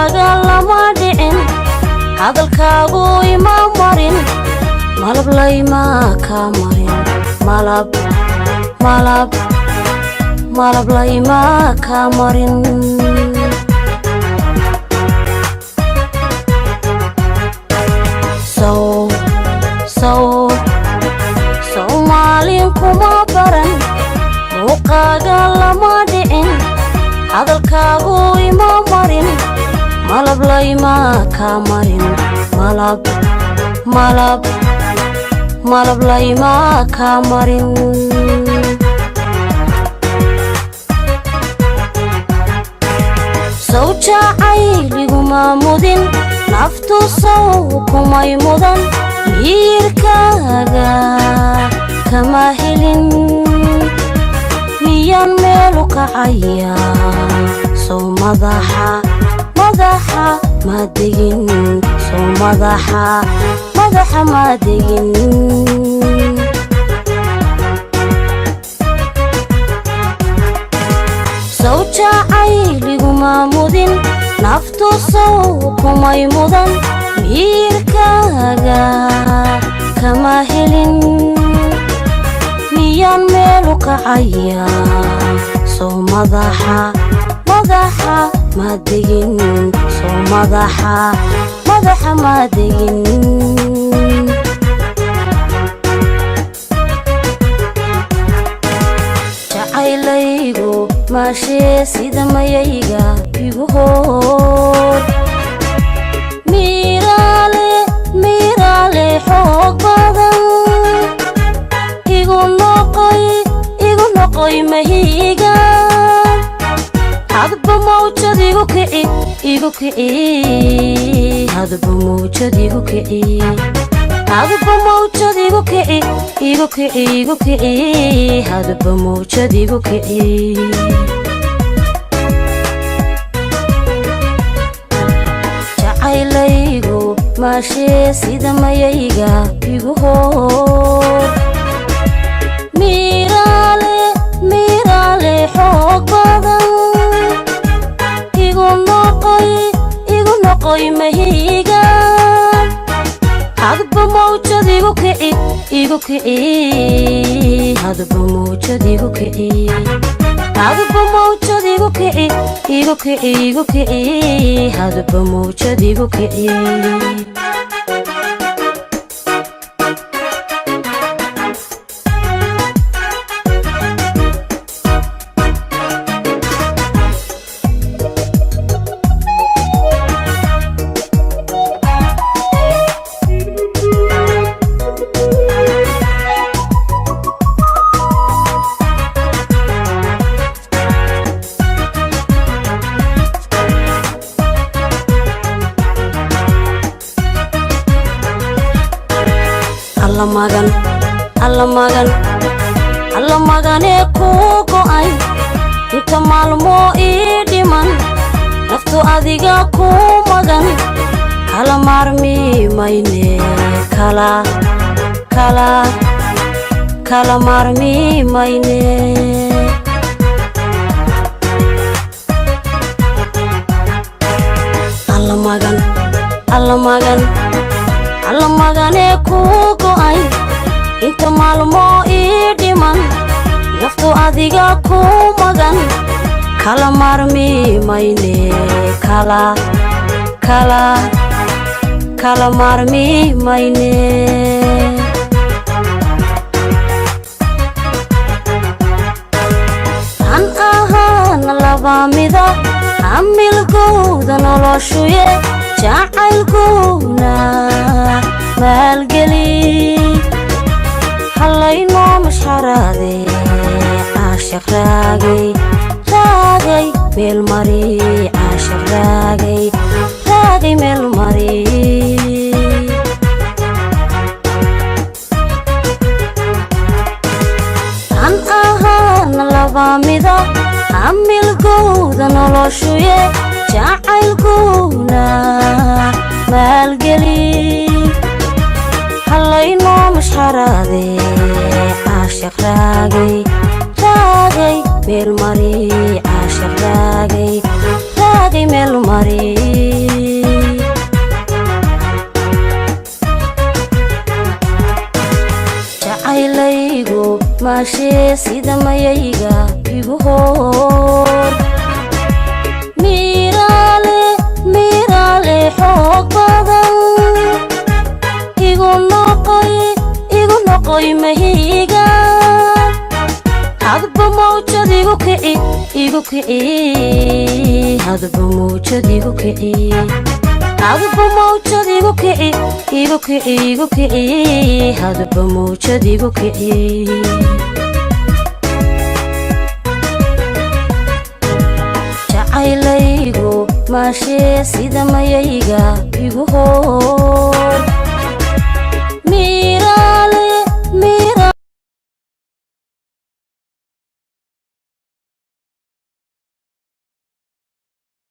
muuqaaga lama dhicin hadalkaagu ima marin malab layma ka marin malab layma ka marin Soomaalin kuma baran muuqaaga lama dhicin hadalkaagu ima marin malab layma ka marin malab layma ka marin sawjacayliguma mudin naftu saw kumay mudan miirkaaga kama helin miyaan meelu kacaya sow madaxa ma degin sow madaxa ma degin sawjacayliguma mudin naftu saw kumay mudan miirkaaga kama helin miyaan meelu kacaya sow madaxa ma degin sow madaxa ma degin jacaylaygu maashee sida mayayga igu hood miiraale xoog badan igu noqoy mahiga hadba mawjad igu kici hadba mawjad igu kici hadba mawjad igu kici hadba mawjad igu kici jacaylaygu maashee sida mayayga igu hood miiraale xoog badan igu noqoy mahiga hadba mawjad igu kici hadba mawjad igu kici hadba mawjad igu kici hadba mawjad igu kici alla maganee kuu go'ay inta maalmo ii dhiman naftu adiga kuu magan kala maarmi mayne kala maarmi mayne alla maganee kuu go'ay inta maalmo ii dhiman naftu adiga kuu magan kala maarmi mayne kala maarmi mayne han ahaana laba mida hamilkooda noloshuye jacaylkuna maalgeli hallayno mashxaraade caashaq raagay meel mari caashaq raagay meel mari han ahaana laba mida hamilkooda noloshuye jacaylkuna maalgeli hallayno mashxaraade caashaq raagay meel mari caashaq raagay meel mari maashee sida mayayga igu hoor miiraale xoog badan igu noqoy mahiga hadba mawjad igu kici hadba mawjad igu kici hadba mawjad igu kici hadba mawjad igu kici jacaylaygu maashee sida mayayga igu hoor